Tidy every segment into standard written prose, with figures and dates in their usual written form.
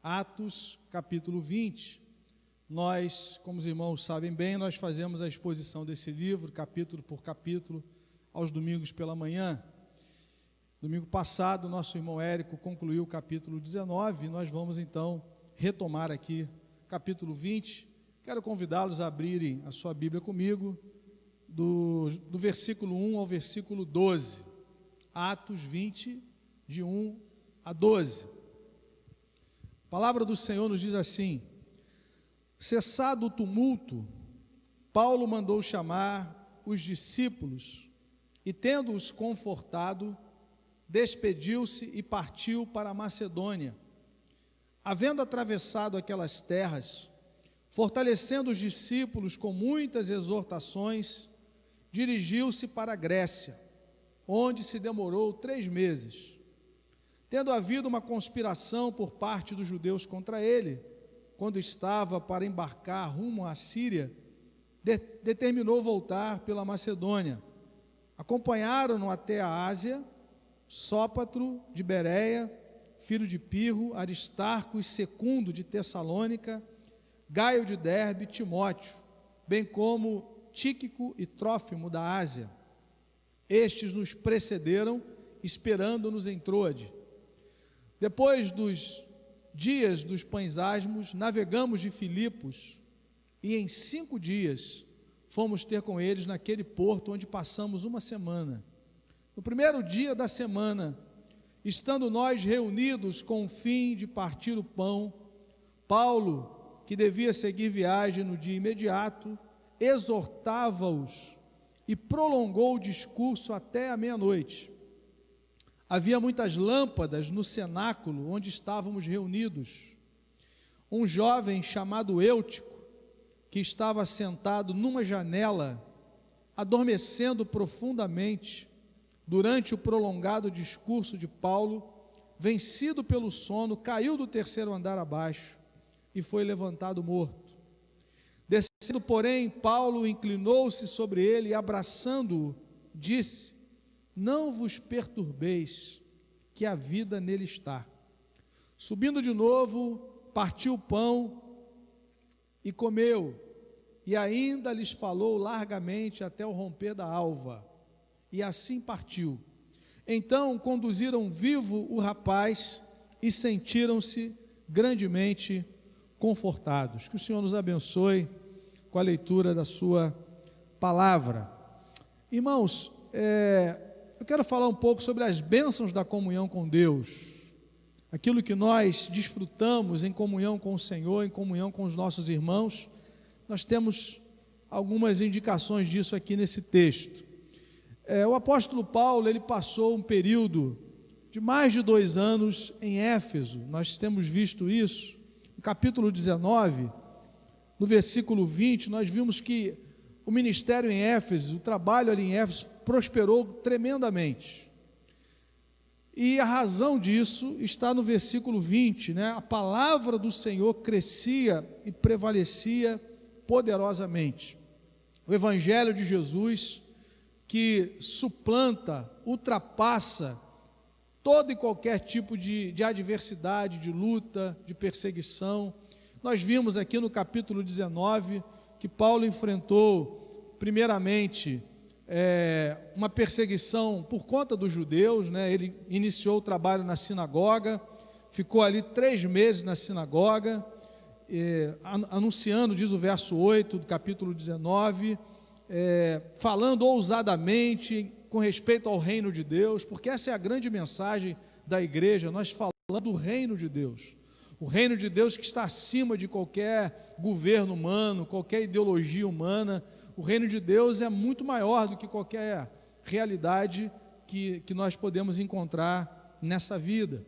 Atos, capítulo 20. Nós, como os irmãos sabem bem, nós fazemos a exposição desse livro, capítulo por capítulo, aos domingos pela manhã. Domingo passado, nosso irmão Érico concluiu o capítulo 19, e nós vamos então retomar aqui capítulo 20. Quero convidá-los a abrirem a sua Bíblia comigo, do versículo 1 ao versículo 12. Atos 20, de 1 a 12. A palavra do Senhor nos diz assim: cessado o tumulto, Paulo mandou chamar os discípulos e, tendo-os confortado, despediu-se e partiu para a Macedônia. Havendo atravessado aquelas terras, fortalecendo os discípulos com muitas exortações, dirigiu-se para a Grécia, onde se demorou 3 meses. Tendo havido uma conspiração por parte dos judeus contra ele, quando estava para embarcar rumo à Síria, determinou voltar pela Macedônia. Acompanharam-no até a Ásia, Sópatro de Bereia, filho de Pirro, Aristarco e Secundo de Tessalônica, Gaio de Derbe, Timóteo, bem como Tíquico e Trófimo da Ásia. Estes nos precederam, esperando-nos em Troade. Depois dos dias dos pães asmos, navegamos de Filipos, e em 5 dias fomos ter com eles naquele porto, onde passamos uma semana. No primeiro dia da semana, estando nós reunidos com o fim de partir o pão, Paulo, que devia seguir viagem no dia imediato, exortava-os e prolongou o discurso até a meia-noite. Havia muitas lâmpadas no cenáculo onde estávamos reunidos. Um jovem chamado Eutico, que estava sentado numa janela, adormecendo profundamente, durante o prolongado discurso de Paulo, vencido pelo sono, caiu do 3º andar abaixo e foi levantado morto. Descendo, porém, Paulo inclinou-se sobre ele e, abraçando-o, disse: não vos perturbeis, que a vida nele está. Subindo de novo, partiu o pão e comeu, e ainda lhes falou largamente até o romper da alva, e assim partiu. Então conduziram vivo o rapaz e sentiram-se grandemente confortados. Que o Senhor nos abençoe com a leitura da sua palavra. Irmãos, eu quero falar um pouco sobre as bênçãos da comunhão com Deus, aquilo que nós desfrutamos em comunhão com o Senhor, em comunhão com os nossos irmãos. Nós temos algumas indicações disso aqui nesse texto. O apóstolo Paulo, ele passou um período de mais de 2 anos em Éfeso. Nós temos visto isso. No capítulo 19, no versículo 20, nós vimos que o ministério em Éfeso, o trabalho ali em Éfeso, prosperou tremendamente. E a razão disso está no versículo 20, né? A palavra do Senhor crescia e prevalecia poderosamente. O evangelho de Jesus, que suplanta, ultrapassa todo e qualquer tipo de adversidade, de luta, de perseguição. Nós vimos aqui no capítulo 19 que Paulo enfrentou, primeiramente, uma perseguição por conta dos judeus, né? Ele iniciou o trabalho na sinagoga, ficou ali 3 meses na sinagoga, anunciando, diz o verso 8 do capítulo 19, falando ousadamente com respeito ao reino de Deus, porque essa é a grande mensagem da igreja. Nós falamos do reino de Deus, o reino de Deus que está acima de qualquer governo humano, qualquer ideologia humana. O reino de Deus é muito maior do que qualquer realidade que nós podemos encontrar nessa vida.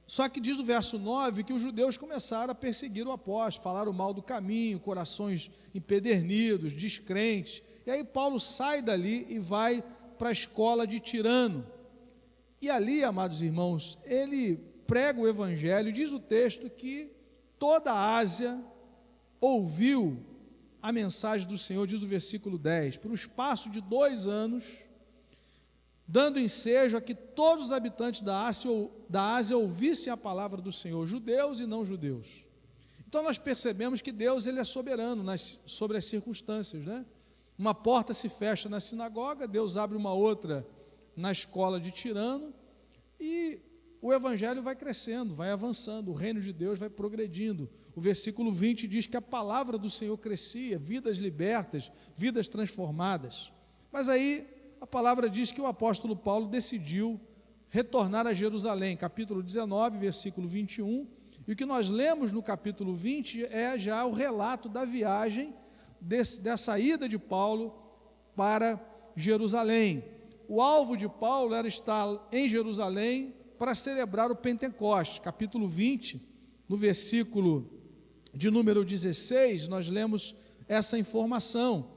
Só que diz o verso 9 que os judeus começaram a perseguir o apóstolo, falaram mal do caminho, corações empedernidos, descrentes. E aí Paulo sai dali e vai para a escola de Tirano. E ali, amados irmãos, ele prega o evangelho. Diz o texto que toda a Ásia ouviu a mensagem do Senhor, diz o versículo 10. Por um espaço de 2 anos, dando ensejo a que todos os habitantes da Ásia ouvissem a palavra do Senhor, judeus e não judeus. Então nós percebemos que Deus ele é soberano sobre as circunstâncias, né? Uma porta se fecha na sinagoga, Deus abre uma outra na escola de Tirano, e o evangelho vai crescendo, vai avançando, o reino de Deus vai progredindo. O versículo 20 diz que a palavra do Senhor crescia, vidas libertas, vidas transformadas. Mas aí a palavra diz que o apóstolo Paulo decidiu retornar a Jerusalém, capítulo 19, versículo 21, e o que nós lemos no capítulo 20 é já o relato da viagem, dessa ida de Paulo para Jerusalém. O alvo de Paulo era estar em Jerusalém para celebrar o Pentecostes. Capítulo 20, no versículo de número 16, nós lemos essa informação.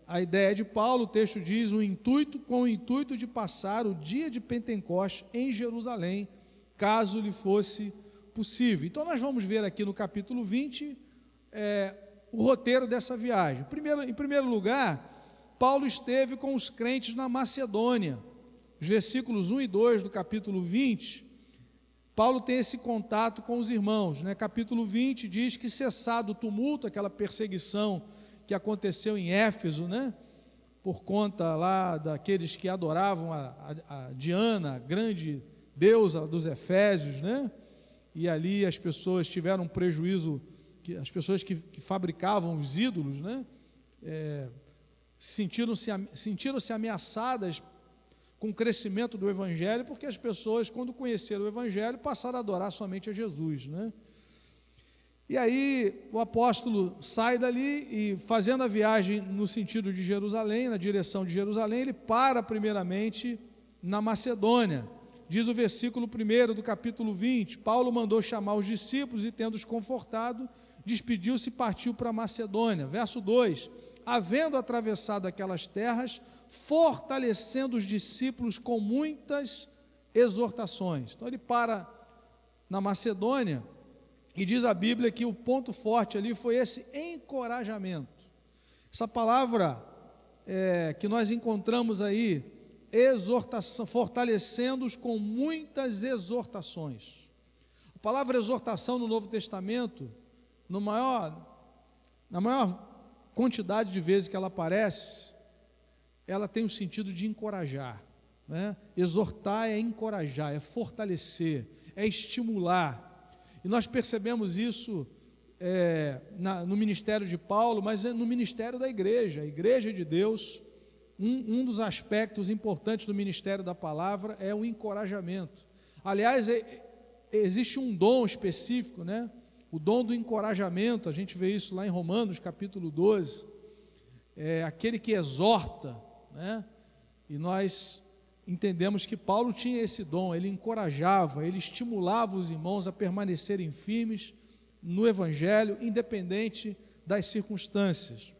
A ideia de Paulo, o texto diz, com o intuito de passar o dia de Pentecostes em Jerusalém, caso lhe fosse possível. Então nós vamos ver aqui no capítulo 20 o roteiro dessa viagem. Em primeiro lugar, Paulo esteve com os crentes na Macedônia. Os versículos 1 e 2 do capítulo 20, Paulo tem esse contato com os irmãos, né? Capítulo 20 diz que, cessado o tumulto, aquela perseguição que aconteceu em Éfeso, né? Por conta lá daqueles que adoravam a Diana, a grande deusa dos Efésios, né? E ali as pessoas tiveram um prejuízo, as pessoas que fabricavam os ídolos, né? Sentiram-se ameaçadas com o crescimento do Evangelho, porque as pessoas, quando conheceram o Evangelho, passaram a adorar somente a Jesus, né? E aí o apóstolo sai dali e, fazendo a viagem no sentido de Jerusalém, na direção de Jerusalém, ele para primeiramente na Macedônia. Diz o versículo 1 do capítulo 20, Paulo mandou chamar os discípulos e, tendo-os confortado, despediu-se e partiu para a Macedônia. Verso 2, havendo atravessado aquelas terras, fortalecendo os discípulos com muitas exortações. Então ele para na Macedônia, e diz a Bíblia que o ponto forte ali foi esse encorajamento. Essa palavra que nós encontramos aí, exortação, fortalecendo-os com muitas exortações. A palavra exortação no Novo Testamento, na maior quantidade de vezes que ela aparece, ela tem o sentido de encorajar, né? Exortar é encorajar, é fortalecer, é estimular. E nós percebemos isso no ministério de Paulo, mas no ministério da igreja, a igreja de Deus. Um dos aspectos importantes do ministério da palavra é o encorajamento. Aliás, existe um dom específico, né? O dom do encorajamento, a gente vê isso lá em Romanos capítulo 12, aquele que exorta, né? E nós entendemos que Paulo tinha esse dom, ele encorajava, ele estimulava os irmãos a permanecerem firmes no Evangelho, independente das circunstâncias.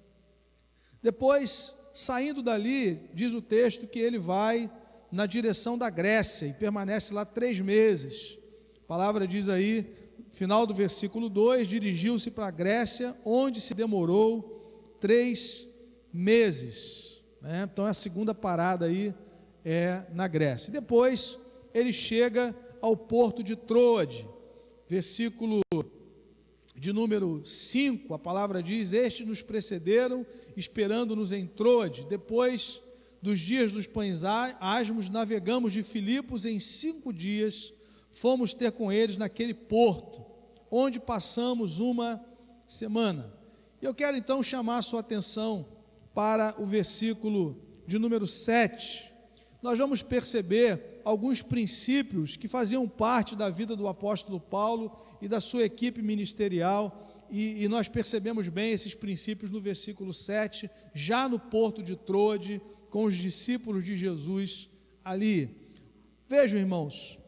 Depois, saindo dali, diz o texto que ele vai na direção da Grécia e permanece lá 3 meses. A palavra diz aí, final do versículo 2, dirigiu-se para a Grécia, onde se demorou 3 meses. Então a segunda parada aí é na Grécia. E depois ele chega ao porto de Troade, versículo de número 5, a palavra diz, estes nos precederam, esperando-nos em Troade. Depois dos dias dos pães asmos, navegamos de Filipos em 5 dias, fomos ter com eles naquele porto, onde passamos uma semana. Eu quero então chamar a sua atenção para o versículo de número 7, nós vamos perceber alguns princípios que faziam parte da vida do apóstolo Paulo e da sua equipe ministerial, e nós percebemos bem esses princípios no versículo 7, já no porto de Troade, com os discípulos de Jesus ali. Vejam, irmãos,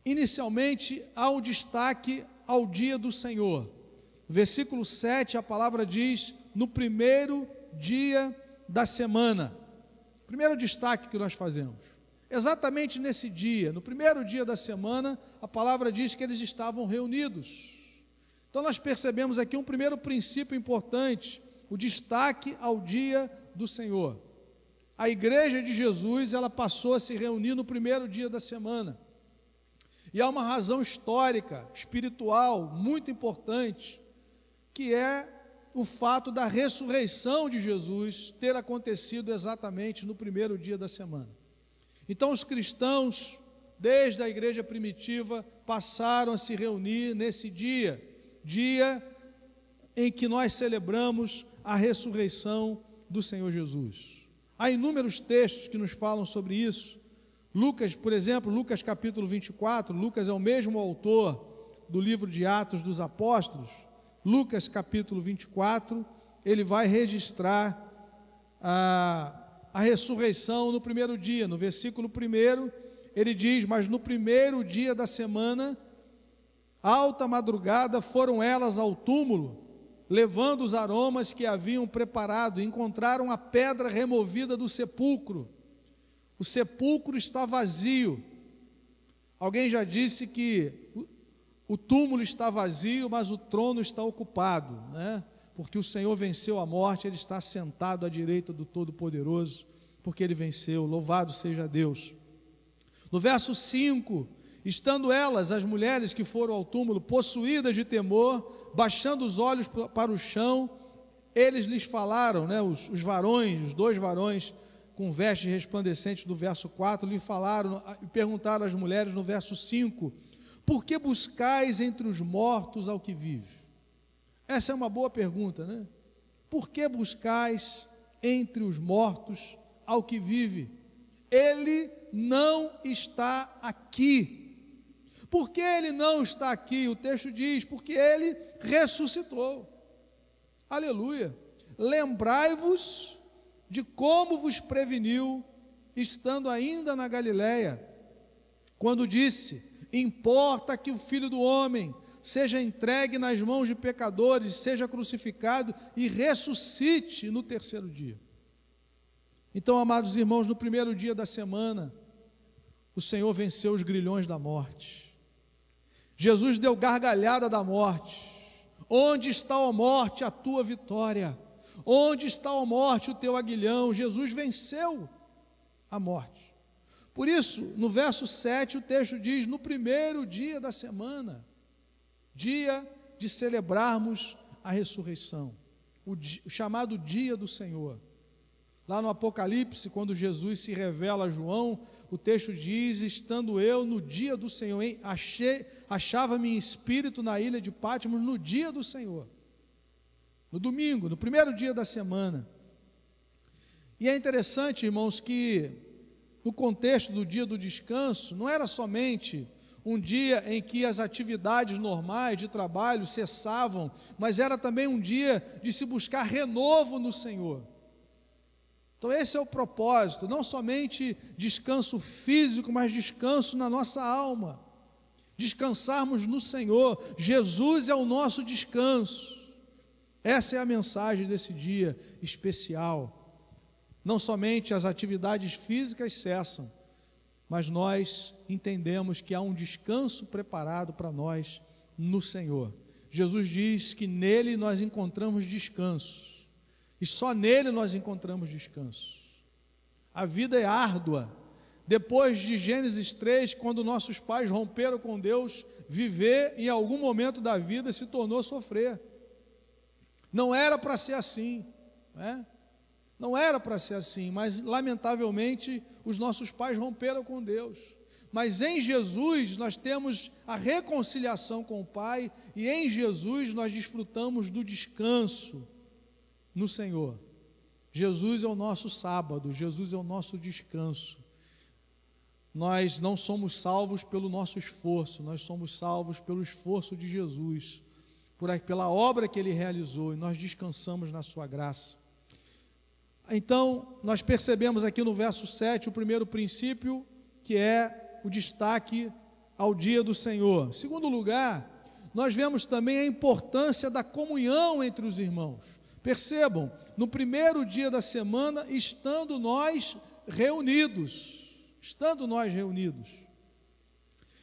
inicialmente há um destaque ao dia do Senhor. No versículo 7, a palavra diz, no primeiro dia da semana. Primeiro destaque que nós fazemos, exatamente nesse dia, no primeiro dia da semana, a palavra diz que eles estavam reunidos. Então nós percebemos aqui um primeiro princípio importante, o destaque ao dia do Senhor. a igreja de Jesus, ela passou a se reunir no primeiro dia da semana. E há uma razão histórica, espiritual, muito importante, que é o fato da ressurreição de Jesus ter acontecido exatamente no primeiro dia da semana. Então os cristãos, desde a igreja primitiva, passaram a se reunir nesse dia em que nós celebramos a ressurreição do Senhor Jesus. Há inúmeros textos que nos falam sobre isso. Lucas, por exemplo, Lucas capítulo 24, Lucas é o mesmo autor do livro de Atos dos Apóstolos. Lucas capítulo 24, ele vai registrar a ressurreição no primeiro dia. No versículo 1, ele diz: mas no primeiro dia da semana, alta madrugada, foram elas ao túmulo, levando os aromas que haviam preparado, e encontraram a pedra removida do sepulcro. O sepulcro está vazio. Alguém já disse que o túmulo está vazio, mas o trono está ocupado, né? Porque o Senhor venceu a morte, Ele está sentado à direita do Todo-Poderoso, porque Ele venceu, louvado seja Deus. No verso 5, estando elas, as mulheres que foram ao túmulo, possuídas de temor, baixando os olhos para o chão, eles lhes falaram, né, os varões, os dois varões, com vestes resplandecentes do verso 4, lhe falaram e perguntaram às mulheres no verso 5, por que buscais entre os mortos ao que vive? Essa é uma boa pergunta, né? Por que buscais entre os mortos ao que vive? Ele não está aqui. Por que ele não está aqui? O texto diz, porque ele ressuscitou. Aleluia. Lembrai-vos de como vos preveniu, estando ainda na Galileia, quando disse, importa que o Filho do Homem seja entregue nas mãos de pecadores, seja crucificado e ressuscite no terceiro dia. Então, amados irmãos, no primeiro dia da semana, o Senhor venceu os grilhões da morte. Jesus deu gargalhada da morte. Onde está, ó morte, a tua vitória? Onde está, ó morte, o teu aguilhão? Jesus venceu a morte. Por isso, no verso 7, o texto diz, no primeiro dia da semana, dia de celebrarmos a ressurreição, o chamado dia do Senhor. Lá no Apocalipse, quando Jesus se revela a João, o texto diz, estando eu no dia do Senhor, achava-me em espírito na ilha de Patmos no dia do Senhor, no domingo, no primeiro dia da semana. E é interessante, irmãos, que no contexto do dia do descanso, não era somente um dia em que as atividades normais de trabalho cessavam, mas era também um dia de se buscar renovo no Senhor. Então esse é o propósito, não somente descanso físico, mas descanso na nossa alma. Descansarmos no Senhor. Jesus é o nosso descanso. Essa é a mensagem desse dia especial. Não somente as atividades físicas cessam, mas nós entendemos que há um descanso preparado para nós no Senhor. Jesus diz que nele nós encontramos descanso. E só nele nós encontramos descanso. A vida é árdua. Depois de Gênesis 3, quando nossos pais romperam com Deus, viver em algum momento da vida se tornou sofrer. Não era para ser assim, né? Não era para ser assim, mas lamentavelmente os nossos pais romperam com Deus. Mas em Jesus nós temos a reconciliação com o Pai, e em Jesus nós desfrutamos do descanso no Senhor. Jesus é o nosso sábado, Jesus é o nosso descanso. Nós não somos salvos pelo nosso esforço, nós somos salvos pelo esforço de Jesus, pela obra que Ele realizou, e nós descansamos na sua graça. Então, nós percebemos aqui no verso 7 o primeiro princípio, que é o destaque ao dia do Senhor. Em segundo lugar, nós vemos também a importância da comunhão entre os irmãos. Percebam, no primeiro dia da semana, estando nós reunidos.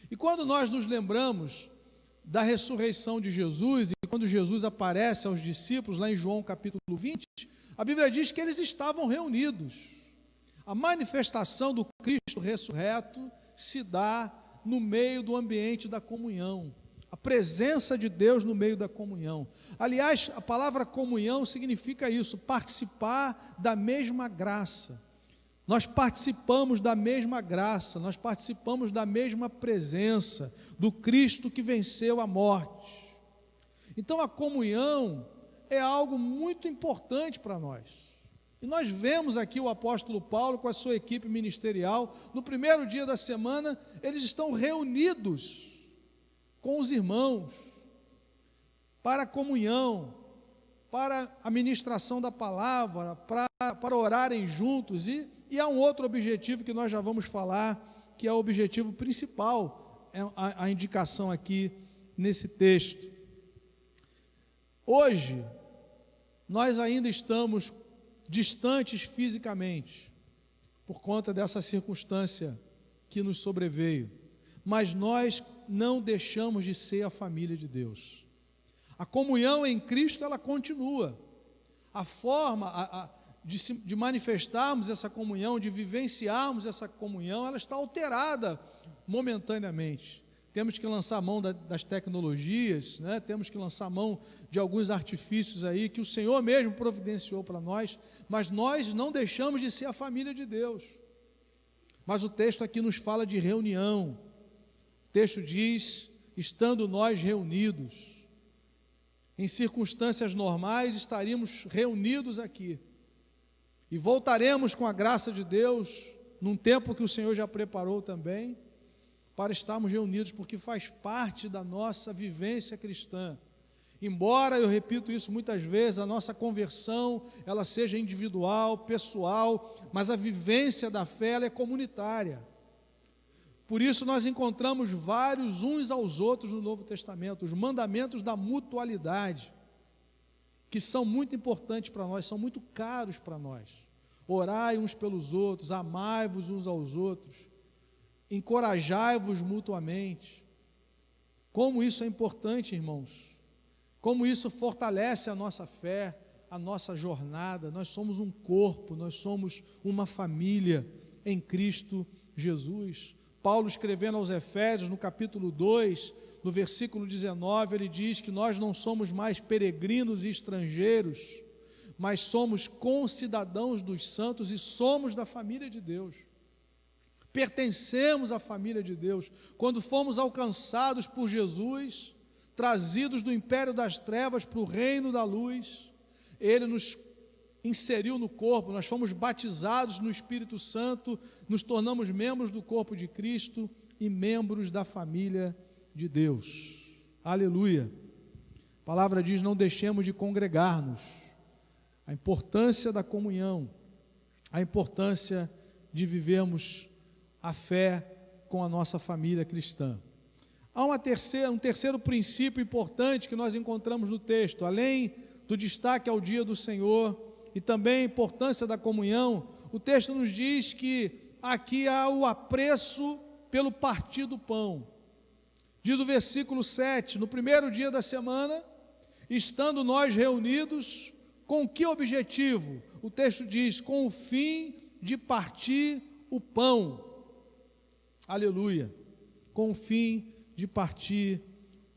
E quando nós nos lembramos da ressurreição de Jesus, e quando Jesus aparece aos discípulos, lá em João capítulo 20, a Bíblia diz que eles estavam reunidos. A manifestação do Cristo ressurreto se dá no meio do ambiente da comunhão. A presença de Deus no meio da comunhão. Aliás, a palavra comunhão significa isso, participar da mesma graça. Nós participamos da mesma graça, nós participamos da mesma presença do Cristo que venceu a morte. Então a comunhão é algo muito importante para nós. E nós vemos aqui o apóstolo Paulo com a sua equipe ministerial, no primeiro dia da semana, eles estão reunidos com os irmãos, para a comunhão, para a ministração da palavra, para orarem juntos, e há um outro objetivo que nós já vamos falar, que é o objetivo principal, é a indicação aqui nesse texto. Hoje, nós ainda estamos distantes fisicamente, por conta dessa circunstância que nos sobreveio, mas nós não deixamos de ser a família de Deus. A comunhão em Cristo, ela continua. A forma de manifestarmos essa comunhão, de vivenciarmos essa comunhão, ela está alterada momentaneamente. Temos que lançar mão das tecnologias, né? Temos que lançar mão de alguns artifícios aí que o Senhor mesmo providenciou para nós, mas nós não deixamos de ser a família de Deus. Mas o texto aqui nos fala de reunião. O texto diz, estando nós reunidos, em circunstâncias normais estaríamos reunidos aqui, e voltaremos com a graça de Deus, num tempo que o Senhor já preparou também, para estarmos reunidos, porque faz parte da nossa vivência cristã. Embora, eu repito isso muitas vezes, a nossa conversão, ela seja individual, pessoal, mas a vivência da fé, ela é comunitária. Por isso nós encontramos vários uns aos outros no Novo Testamento, os mandamentos da mutualidade, que são muito importantes para nós, são muito caros para nós. Orai uns pelos outros, amai-vos uns aos outros, encorajai-vos mutuamente. Como isso é importante, irmãos, como isso fortalece a nossa fé, a nossa jornada. Nós somos um corpo, nós somos uma família em Cristo Jesus. Paulo, escrevendo aos Efésios, no capítulo 2, no versículo 19, ele diz que nós não somos mais peregrinos e estrangeiros, mas somos concidadãos dos santos e somos da família de Deus. Pertencemos à família de Deus. Quando fomos alcançados por Jesus, trazidos do império das trevas para o reino da luz, Ele nos inseriu no corpo, nós fomos batizados no Espírito Santo, nos tornamos membros do corpo de Cristo e membros da família de Deus. Aleluia! A palavra diz, não deixemos de congregar-nos. A importância da comunhão, a importância de vivermos a fé com a nossa família cristã. Há um terceiro princípio importante que nós encontramos no texto, além do destaque ao dia do Senhor e também a importância da comunhão. O texto nos diz que aqui há o apreço pelo partir do pão. Diz o versículo 7, no primeiro dia da semana, estando nós reunidos, com que objetivo? O texto diz, com o fim de partir o pão. Aleluia! Com o fim de partir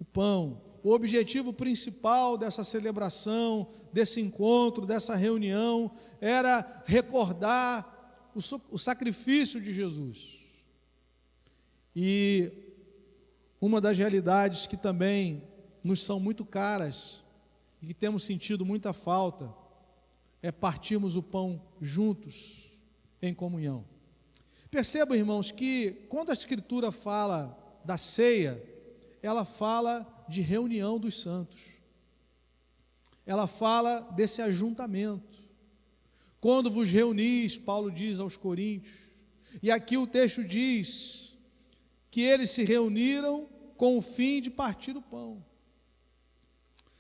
o pão. O objetivo principal dessa celebração, desse encontro, dessa reunião, era recordar o sacrifício de Jesus. E uma das realidades que também nos são muito caras e que temos sentido muita falta é partirmos o pão juntos, em comunhão. Percebam, irmãos, que quando a Escritura fala da ceia, ela fala de reunião dos santos. Ela fala desse ajuntamento. Quando vos reunis, Paulo diz aos Coríntios, e aqui o texto diz que eles se reuniram com o fim de partir o pão.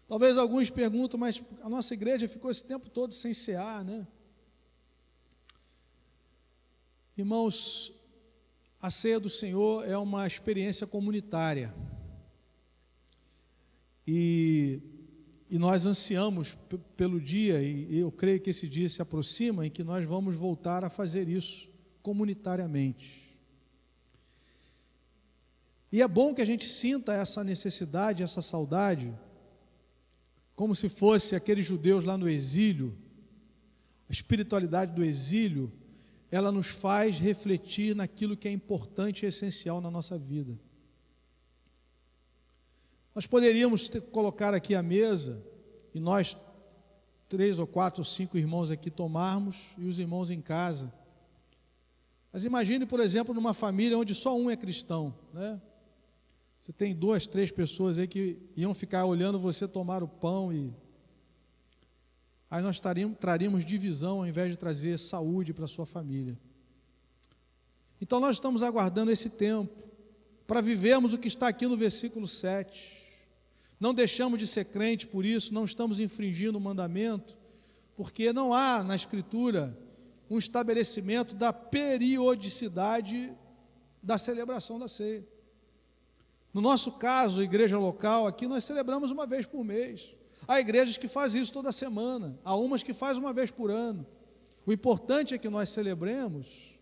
Talvez alguns perguntam, mas a nossa igreja ficou esse tempo todo sem cear, né? Irmãos, a ceia do Senhor é uma experiência comunitária. E E nós ansiamos pelo dia, e eu creio que esse dia se aproxima, em que nós vamos voltar a fazer isso comunitariamente. E é bom que a gente sinta essa necessidade, essa saudade, como se fosse aqueles judeus lá no exílio. A espiritualidade do exílio, ela nos faz refletir naquilo que é importante e essencial na nossa vida. Nós poderíamos colocar aqui à mesa, e nós, 3 ou 4 ou 5 irmãos aqui tomarmos, e os irmãos em casa. Mas imagine, por exemplo, numa família onde só um é cristão, né? Você tem 2, 3 pessoas aí que iam ficar olhando você tomar o pão, e aí nós traríamos divisão ao invés de trazer saúde para a sua família. Então nós estamos aguardando esse tempo para vivermos o que está aqui no versículo 7. Não deixamos de ser crente por isso, não estamos infringindo o mandamento, porque não há na Escritura um estabelecimento da periodicidade da celebração da ceia. No nosso caso, igreja local, aqui nós celebramos uma vez por mês. Há igrejas que fazem isso toda semana, há umas que fazem uma vez por ano. O importante é que nós celebremos,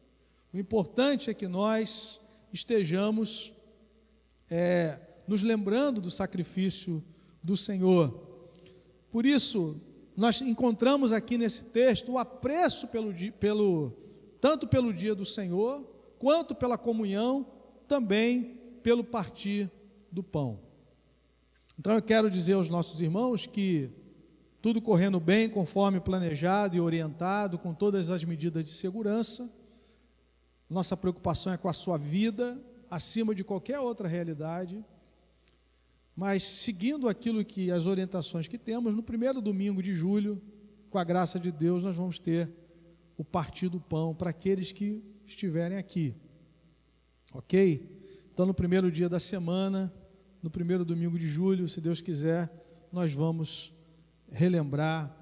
o importante é que nós estejamos nos lembrando do sacrifício do Senhor. Por isso, nós encontramos aqui nesse texto o apreço tanto pelo dia do Senhor, quanto pela comunhão, também pelo partir do pão. Então eu quero dizer aos nossos irmãos que tudo correndo bem, conforme planejado e orientado, com todas as medidas de segurança, nossa preocupação é com a sua vida, acima de qualquer outra realidade, mas seguindo aquilo que as orientações que temos, no primeiro domingo de julho, com a graça de Deus, nós vamos ter o partir do pão para aqueles que estiverem aqui, ok? Então no primeiro dia da semana, no primeiro domingo de julho, se Deus quiser, nós vamos relembrar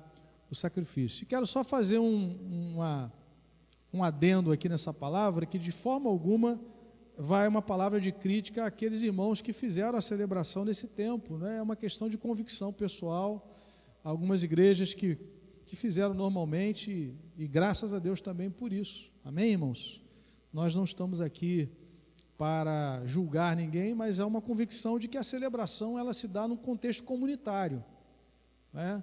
o sacrifício. E quero só fazer um adendo aqui nessa palavra, que de forma alguma vai uma palavra de crítica àqueles irmãos que fizeram a celebração nesse tempo, né? É uma questão de convicção pessoal, algumas igrejas que fizeram normalmente, e graças a Deus também por isso, amém, irmãos? Nós não estamos aqui para julgar ninguém, mas é uma convicção de que a celebração ela se dá num contexto comunitário, né?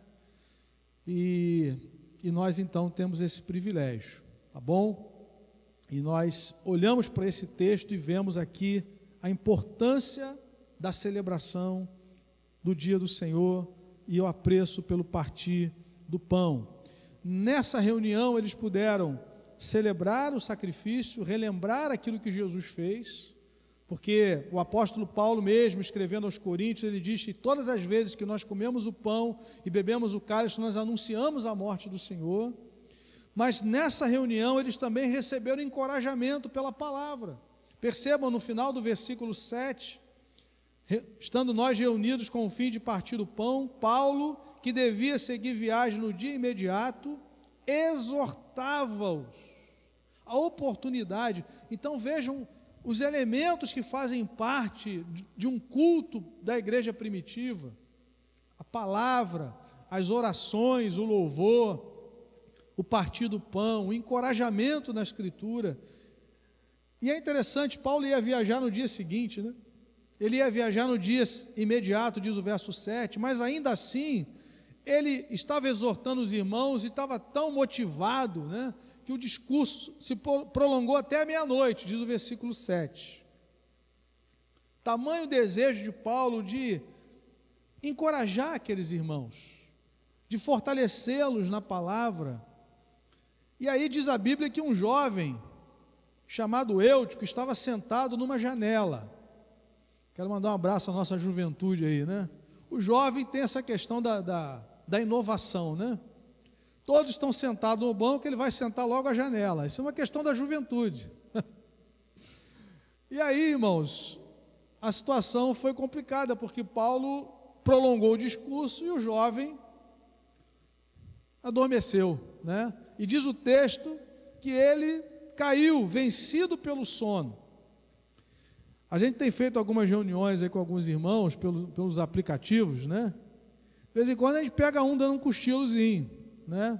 E nós então temos esse privilégio, tá bom? E nós olhamos para esse texto e vemos aqui a importância da celebração do dia do Senhor e o apreço pelo partir do pão. Nessa reunião eles puderam celebrar o sacrifício, relembrar aquilo que Jesus fez, porque o apóstolo Paulo mesmo, escrevendo aos Coríntios, ele diz que todas as vezes que nós comemos o pão e bebemos o cálice, nós anunciamos a morte do Senhor. Mas nessa reunião eles também receberam encorajamento pela palavra. Percebam no final do versículo 7, estando nós reunidos com o fim de partir o pão, Paulo, que devia seguir viagem no dia imediato, exortava-os a oportunidade. Então vejam os elementos que fazem parte de um culto da igreja primitiva: a palavra, as orações, o louvor, o partir do pão, o encorajamento na Escritura. E é interessante, Paulo ia viajar no dia seguinte, né? Ele ia viajar no dia imediato, diz o verso 7, mas ainda assim, ele estava exortando os irmãos e estava tão motivado, né, que o discurso se prolongou até a meia-noite, diz o versículo 7. Tamanho desejo de Paulo de encorajar aqueles irmãos, de fortalecê-los na palavra. E aí diz a Bíblia que um jovem chamado Eutico estava sentado numa janela. Quero mandar um abraço à nossa juventude aí, né? O jovem tem essa questão da inovação, né? Todos estão sentados no banco, ele vai sentar logo à janela. Isso é uma questão da juventude. E aí, irmãos, a situação foi complicada, porque Paulo prolongou o discurso e o jovem adormeceu, né? E diz o texto que ele caiu, vencido pelo sono. A gente tem feito algumas reuniões aí com alguns irmãos pelos aplicativos, né? vez em quando a gente pega um dando um cochilozinho, né?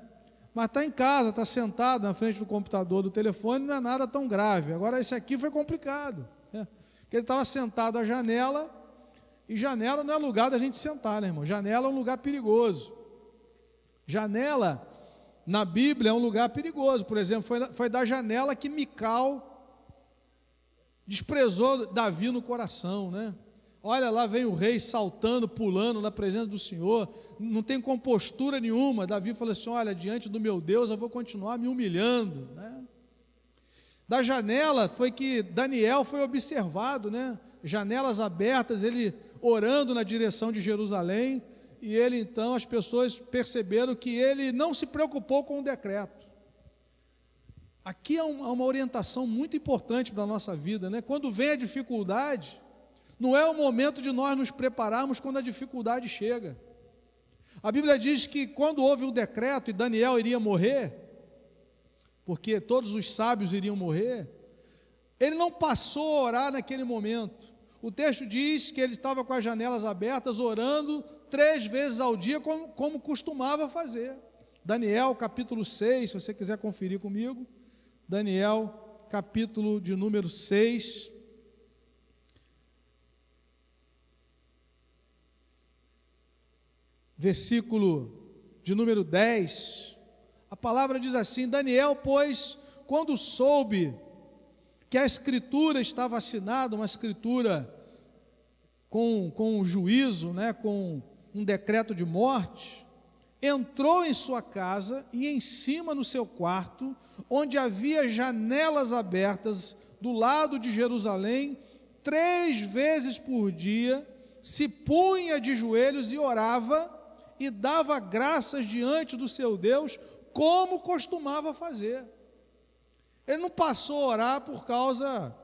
Mas está em casa, está sentado na frente do computador, do telefone, não é nada tão grave. Agora, esse aqui foi complicado, né? Porque ele estava sentado à janela, e janela não é lugar da gente sentar, né, irmão? Janela é um lugar perigoso. Janela, na Bíblia, é um lugar perigoso. Por exemplo, foi da janela que Mical desprezou Davi no coração, né? Olha, lá vem o rei saltando, pulando na presença do Senhor, não tem compostura nenhuma. Davi falou assim: olha, diante do meu Deus eu vou continuar me humilhando, né? Da janela foi que Daniel foi observado, né? Janelas abertas, ele orando na direção de Jerusalém, e ele então, as pessoas perceberam que ele não se preocupou com o decreto. Aqui há uma orientação muito importante para a nossa vida, né? Quando vem a dificuldade, não é o momento de nós nos prepararmos quando a dificuldade chega. A Bíblia diz que quando houve o decreto e Daniel iria morrer, porque todos os sábios iriam morrer, ele não passou a orar naquele momento. O texto diz que ele estava com as janelas abertas, orando 3 vezes ao dia, como costumava fazer. Daniel, capítulo 6, se você quiser conferir comigo, Daniel, capítulo de número 6, versículo de número 10, a palavra diz assim: Daniel, pois, quando soube que a escritura estava assinada, uma escritura com um juízo, né, com um decreto de morte, entrou em sua casa e em cima no seu quarto, onde havia janelas abertas do lado de Jerusalém, 3 vezes por dia, se punha de joelhos e orava, e dava graças diante do seu Deus, como costumava fazer. Ele não passou a orar por causa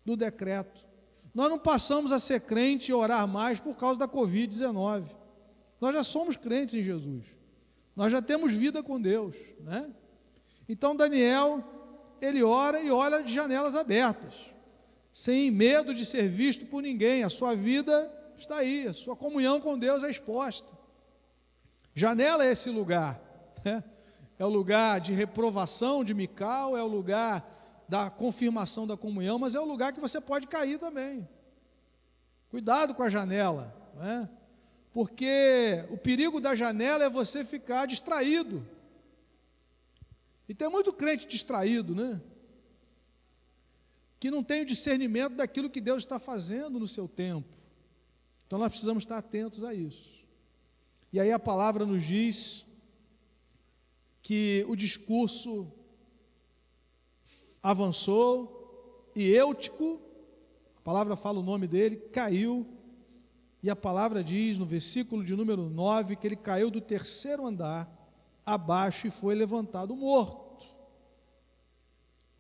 do decreto. Nós não passamos a ser crente e orar mais por causa da Covid-19. Nós já somos crentes em Jesus. Nós já temos vida com Deus, né? Então Daniel, ele ora e olha de janelas abertas, sem medo de ser visto por ninguém. A sua vida está aí, a sua comunhão com Deus é exposta. Janela é esse lugar, né? É o lugar de reprovação de Mical, é o lugar da confirmação da comunhão, mas é o lugar que você pode cair também. Cuidado com a janela, né? Porque o perigo da janela é você ficar distraído. E tem muito crente distraído, né? Que não tem o discernimento daquilo que Deus está fazendo no seu tempo. Então nós precisamos estar atentos a isso. E aí a palavra nos diz que o discurso avançou e Eutico, a palavra fala o nome dele, caiu, e a palavra diz no versículo de número 9 que ele caiu do 3º andar abaixo e foi levantado morto.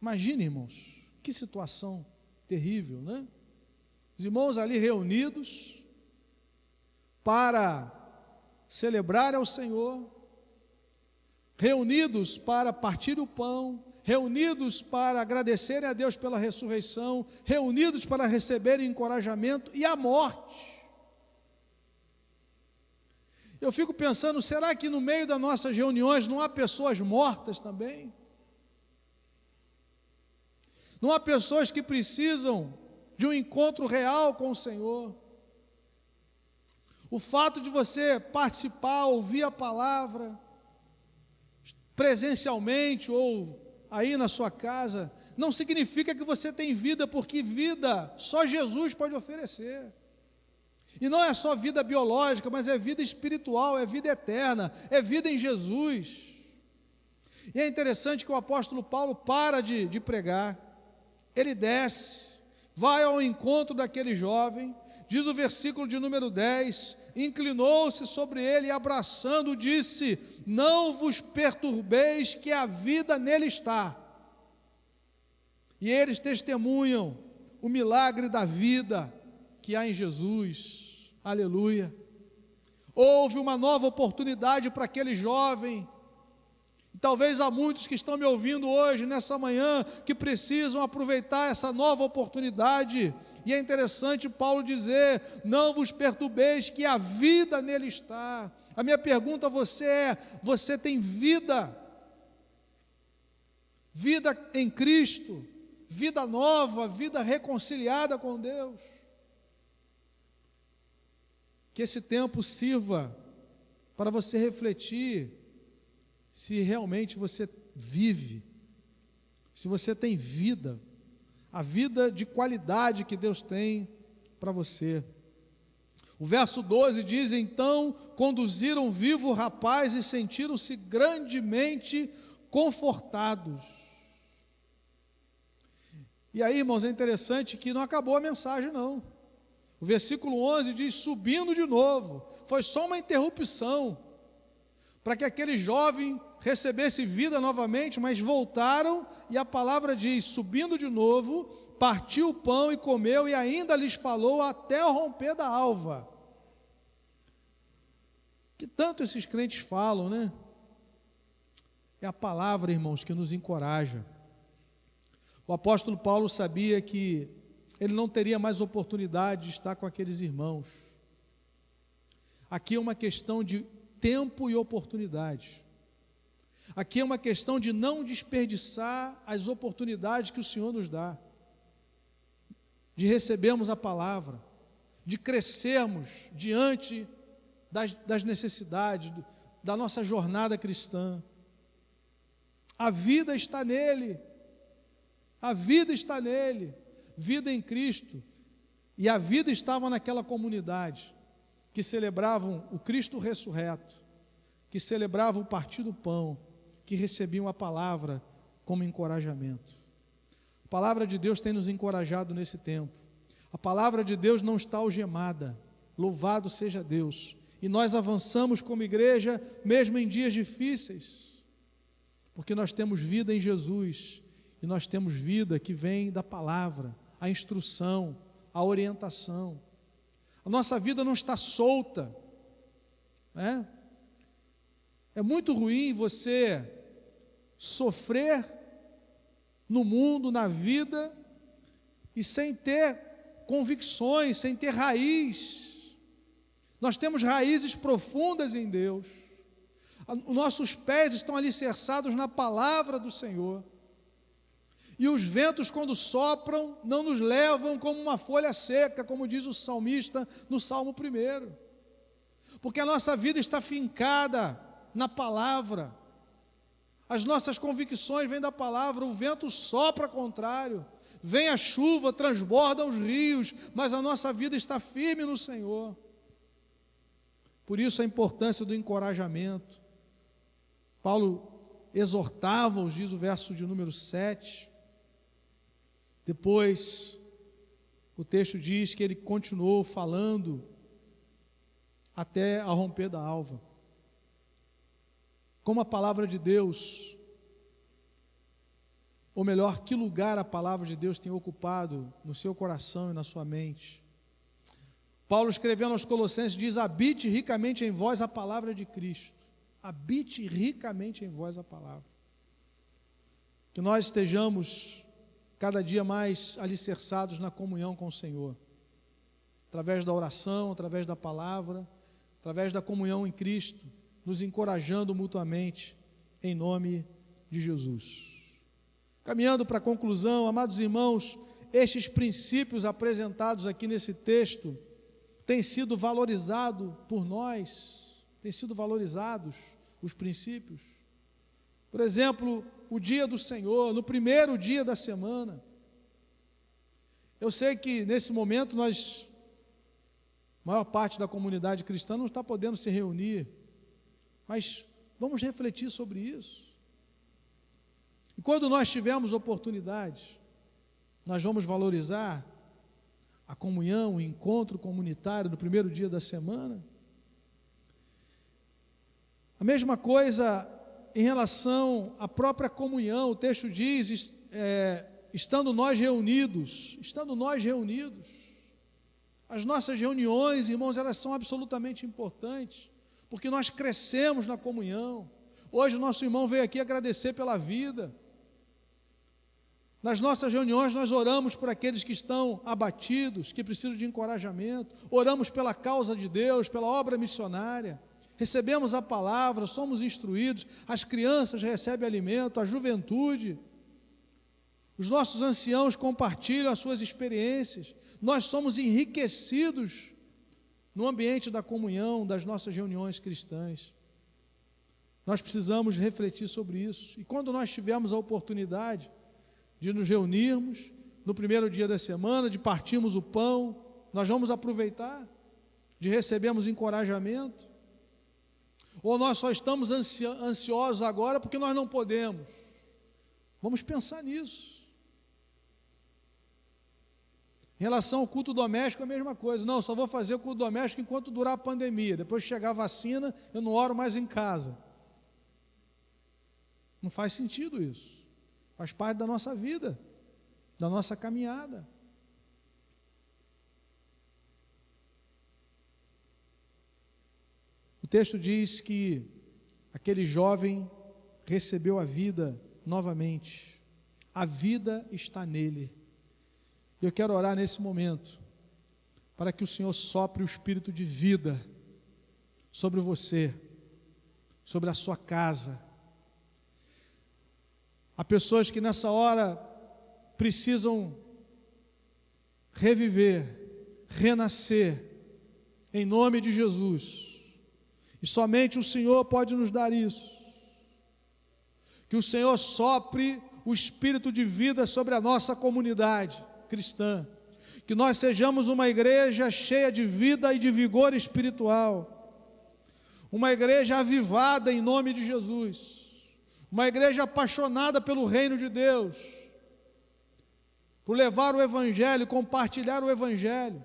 Imagine, irmãos, que situação terrível, né? Os irmãos ali reunidos para celebrar ao Senhor, reunidos para partir o pão, reunidos para agradecerem a Deus pela ressurreição, reunidos para receberem encorajamento, e a morte. Eu fico pensando, será que no meio das nossas reuniões não há pessoas mortas também? Não há pessoas que precisam de um encontro real com o Senhor? O fato de você participar, ouvir a palavra, presencialmente ou aí na sua casa, não significa que você tem vida, porque vida só Jesus pode oferecer. E não é só vida biológica, mas é vida espiritual, é vida eterna, é vida em Jesus. E é interessante que o apóstolo Paulo para de pregar, ele desce, vai ao encontro daquele jovem, diz o versículo de número 10, inclinou-se sobre ele e abraçando disse: não vos perturbeis, que a vida nele está. E eles testemunham o milagre da vida que há em Jesus. Aleluia. Houve uma nova oportunidade para aquele jovem E talvez há muitos que estão me ouvindo hoje, nessa manhã, que precisam aproveitar essa nova oportunidade. E é interessante Paulo dizer: não vos perturbeis, que a vida nele está. A minha pergunta a você é: você tem vida? Vida em Cristo, vida nova, vida reconciliada com Deus. Que esse tempo sirva para você refletir se realmente você vive, se você tem vida, a vida de qualidade que Deus tem para você. O verso 12 diz: então conduziram vivo o rapaz e sentiram-se grandemente confortados. E aí, irmãos, é interessante que não acabou a mensagem, não. O versículo 11 diz: subindo de novo. Foi só uma interrupção, para que aquele jovem recebesse vida novamente, mas voltaram, e a palavra diz: subindo de novo, partiu o pão e comeu, e ainda lhes falou até o romper da alva. Que tanto esses crentes falam, né? É a palavra, irmãos, que nos encoraja. O apóstolo Paulo sabia que ele não teria mais oportunidade de estar com aqueles irmãos. Aqui é uma questão de tempo e oportunidade. Aqui é uma questão de não desperdiçar as oportunidades que o Senhor nos dá, de recebermos a palavra, de crescermos diante das necessidades, da nossa jornada cristã. A vida está nele, a vida está nele, vida em Cristo. E a vida estava naquela comunidade que celebravam o Cristo ressurreto, que celebravam o partir do pão, que recebiam a palavra como encorajamento. A palavra de Deus tem nos encorajado nesse tempo. A palavra de Deus não está algemada. Louvado seja Deus. E nós avançamos como igreja, mesmo em dias difíceis, porque nós temos vida em Jesus, e nós temos vida que vem da palavra, a instrução, a orientação. A nossa vida não está solta, né? É muito ruim você sofrer no mundo, na vida, e sem ter convicções, sem ter raiz. Nós temos raízes profundas em Deus. Os nossos pés estão alicerçados na palavra do Senhor. E os ventos, quando sopram, não nos levam como uma folha seca, como diz o salmista no Salmo 1. Porque a nossa vida está fincada na palavra. As nossas convicções vêm da palavra. O vento sopra contrário, vem a chuva, transbordam os rios, mas a nossa vida está firme no Senhor. Por isso a importância do encorajamento. Paulo exortava-os, diz o verso de número 7. Depois, o texto diz que ele continuou falando até a romper da alva. Como a palavra de Deus, ou melhor, que lugar a palavra de Deus tem ocupado no seu coração e na sua mente. Paulo, escrevendo aos Colossenses, diz: habite ricamente em vós a palavra de Cristo. Habite ricamente em vós a palavra. Que nós estejamos cada dia mais alicerçados na comunhão com o Senhor, através da oração, através da palavra, através da comunhão em Cristo, nos encorajando mutuamente, em nome de Jesus. Caminhando para a conclusão, amados irmãos, estes princípios apresentados aqui nesse texto têm sido valorizados por nós, têm sido valorizados os princípios. Por exemplo, o dia do Senhor, no primeiro dia da semana. Eu sei que nesse momento a maior parte da comunidade cristã não está podendo se reunir, mas vamos refletir sobre isso. E quando nós tivermos oportunidade, nós vamos valorizar a comunhão, o encontro comunitário do primeiro dia da semana. A mesma coisa em relação à própria comunhão. O texto diz, estando nós reunidos, as nossas reuniões, irmãos, elas são absolutamente importantes, porque nós crescemos na comunhão. Hoje o nosso irmão veio aqui agradecer pela vida. Nas nossas reuniões nós oramos por aqueles que estão abatidos, que precisam de encorajamento, oramos pela causa de Deus, pela obra missionária, recebemos a palavra, somos instruídos, as crianças recebem alimento, a juventude, os nossos anciãos compartilham as suas experiências, nós somos enriquecidos no ambiente da comunhão, das nossas reuniões cristãs. Nós precisamos refletir sobre isso, e quando nós tivermos a oportunidade de nos reunirmos no primeiro dia da semana, de partirmos o pão, nós vamos aproveitar, de recebermos encorajamento, ou nós só estamos ansiosos agora porque nós não podemos? Vamos pensar nisso. Em relação ao culto doméstico, é a mesma coisa. Não, só vou fazer o culto doméstico enquanto durar a pandemia, depois que chegar a vacina, eu não oro mais em casa. Não faz sentido isso. Faz parte da nossa vida, da nossa caminhada. O texto diz que aquele jovem recebeu a vida novamente. A vida está nele. E eu quero orar nesse momento, para que o Senhor sopre o espírito de vida sobre você, sobre a sua casa. Há pessoas que nessa hora precisam reviver, renascer, em nome de Jesus. E somente o Senhor pode nos dar isso. Que o Senhor sopre o espírito de vida sobre a nossa comunidade cristã. Que nós sejamos uma igreja cheia de vida e de vigor espiritual. Uma igreja avivada em nome de Jesus. Uma igreja apaixonada pelo reino de Deus, por levar o Evangelho, compartilhar o Evangelho,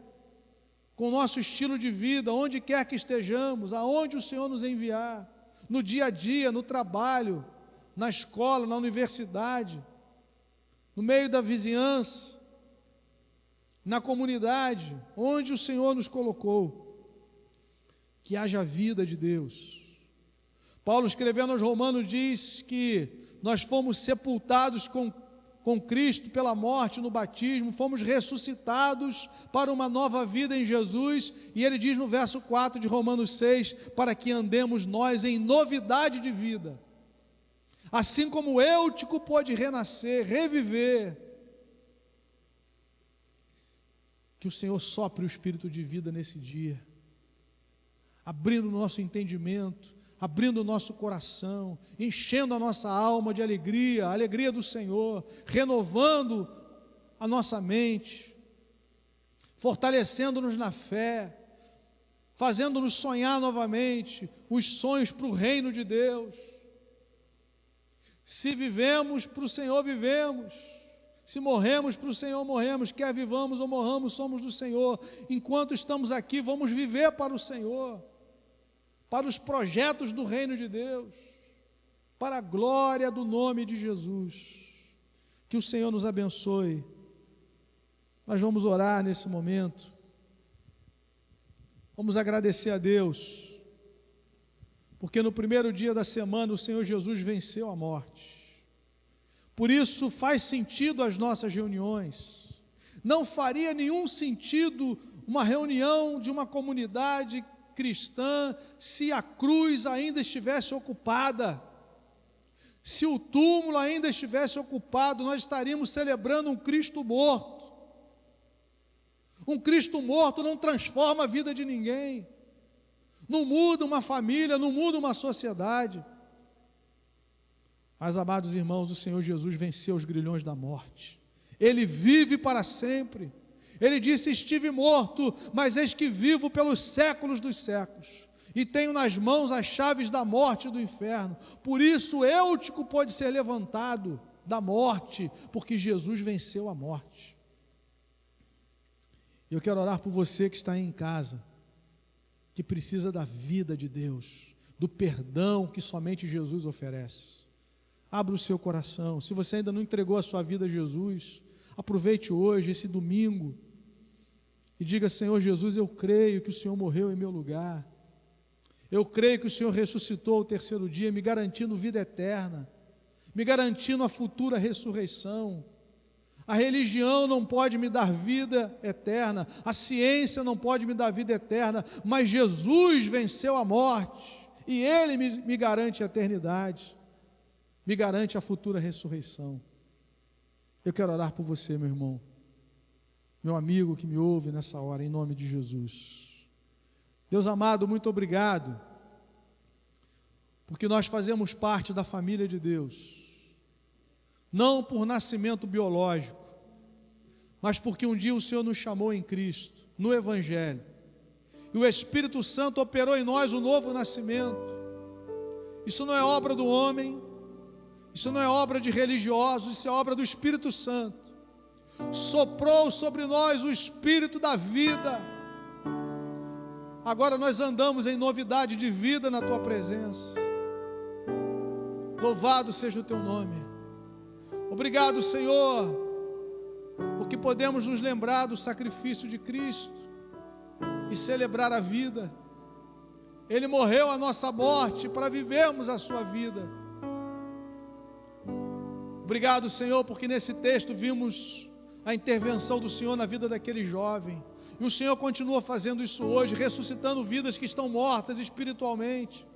com o nosso estilo de vida, onde quer que estejamos, aonde o Senhor nos enviar, no dia a dia, no trabalho, na escola, na universidade, no meio da vizinhança, na comunidade, onde o Senhor nos colocou, que haja vida de Deus. Paulo, escrevendo aos Romanos, diz que nós fomos sepultados com Cristo pela morte no batismo, fomos ressuscitados para uma nova vida em Jesus, e ele diz no verso 4 de Romanos 6, para que andemos nós em novidade de vida, assim como Eutico pôde renascer, reviver. Que o Senhor sopre o espírito de vida nesse dia, abrindo o nosso entendimento, abrindo o nosso coração, enchendo a nossa alma de alegria, a alegria do Senhor, renovando a nossa mente, fortalecendo-nos na fé, fazendo-nos sonhar novamente os sonhos para o reino de Deus. Se vivemos, para o Senhor vivemos. Se morremos, para o Senhor morremos. Quer vivamos ou morramos, somos do Senhor. Enquanto estamos aqui, vamos viver para o Senhor, para os projetos do reino de Deus, para a glória do nome de Jesus. Que o Senhor nos abençoe. Nós vamos orar nesse momento. Vamos agradecer a Deus, porque no primeiro dia da semana o Senhor Jesus venceu a morte. Por isso faz sentido as nossas reuniões. Não faria nenhum sentido uma reunião de uma comunidade cristã se a cruz ainda estivesse ocupada, se o túmulo ainda estivesse ocupado. Nós estaríamos celebrando um Cristo morto. Um Cristo morto não transforma a vida de ninguém, não muda uma família, não muda uma sociedade. Mas, amados irmãos, o Senhor Jesus venceu os grilhões da morte, Ele vive para sempre. Ele disse: estive morto, mas eis que vivo pelos séculos dos séculos, e tenho nas mãos as chaves da morte e do inferno. Por isso Eutico pode ser levantado da morte, porque Jesus venceu a morte. Eu quero orar por você que está aí em casa, que precisa da vida de Deus, do perdão que somente Jesus oferece. Abra o seu coração. Se você ainda não entregou a sua vida a Jesus, aproveite hoje, esse domingo, e diga: Senhor Jesus, eu creio que o Senhor morreu em meu lugar, Eu creio que o Senhor ressuscitou ao terceiro dia, me garantindo vida eterna, me garantindo a futura ressurreição. A religião não pode me dar vida eterna, a ciência não pode me dar vida eterna, mas Jesus venceu a morte, e Ele me garante a eternidade, me garante a futura ressurreição. Eu quero orar por você, meu irmão, meu amigo que me ouve nessa hora, em nome de Jesus. Deus amado, muito obrigado, porque nós fazemos parte da família de Deus, não por nascimento biológico, mas porque um dia o Senhor nos chamou em Cristo, no Evangelho, e o Espírito Santo operou em nós o novo nascimento. Isso não é obra do homem, isso não é obra de religiosos, isso é obra do Espírito Santo. Soprou sobre nós o Espírito da vida. Agora nós andamos em novidade de vida na Tua presença. Louvado seja o Teu nome. Obrigado, Senhor, porque podemos nos lembrar do sacrifício de Cristo e celebrar a vida. Ele morreu a nossa morte para vivermos a sua vida. Obrigado, Senhor, porque nesse texto vimos a intervenção do Senhor na vida daquele jovem, e o Senhor continua fazendo isso hoje, ressuscitando vidas que estão mortas espiritualmente,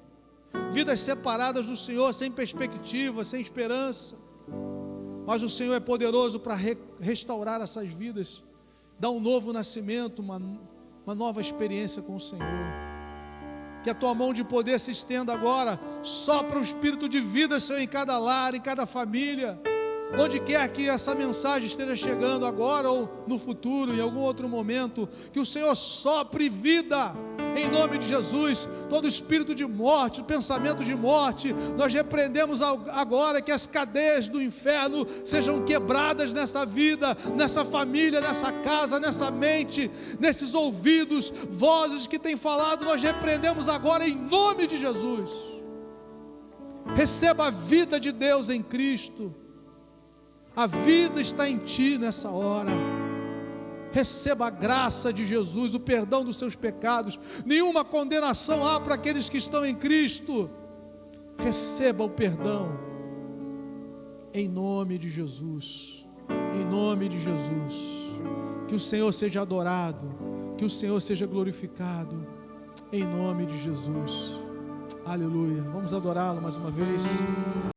vidas separadas do Senhor, sem perspectiva, sem esperança, mas o Senhor é poderoso para restaurar essas vidas, dar um novo nascimento, uma nova experiência com o Senhor. Que a Tua mão de poder se estenda agora, sopra o Espírito de vida, Senhor, em cada lar, em cada família, onde quer que essa mensagem esteja chegando agora ou no futuro, em algum outro momento, que o Senhor sopre vida, em nome de Jesus. Todo espírito de morte, pensamento de morte, nós repreendemos agora, que as cadeias do inferno sejam quebradas nessa vida, nessa família, nessa casa, nessa mente, nesses ouvidos, vozes que têm falado, nós repreendemos agora em nome de Jesus. Receba a vida de Deus em Cristo. A vida está em Ti nessa hora. Receba a graça de Jesus, o perdão dos seus pecados. Nenhuma condenação há para aqueles que estão em Cristo. Receba o perdão, em nome de Jesus, em nome de Jesus. Que o Senhor seja adorado, que o Senhor seja glorificado, em nome de Jesus. Aleluia. Vamos adorá-lo mais uma vez.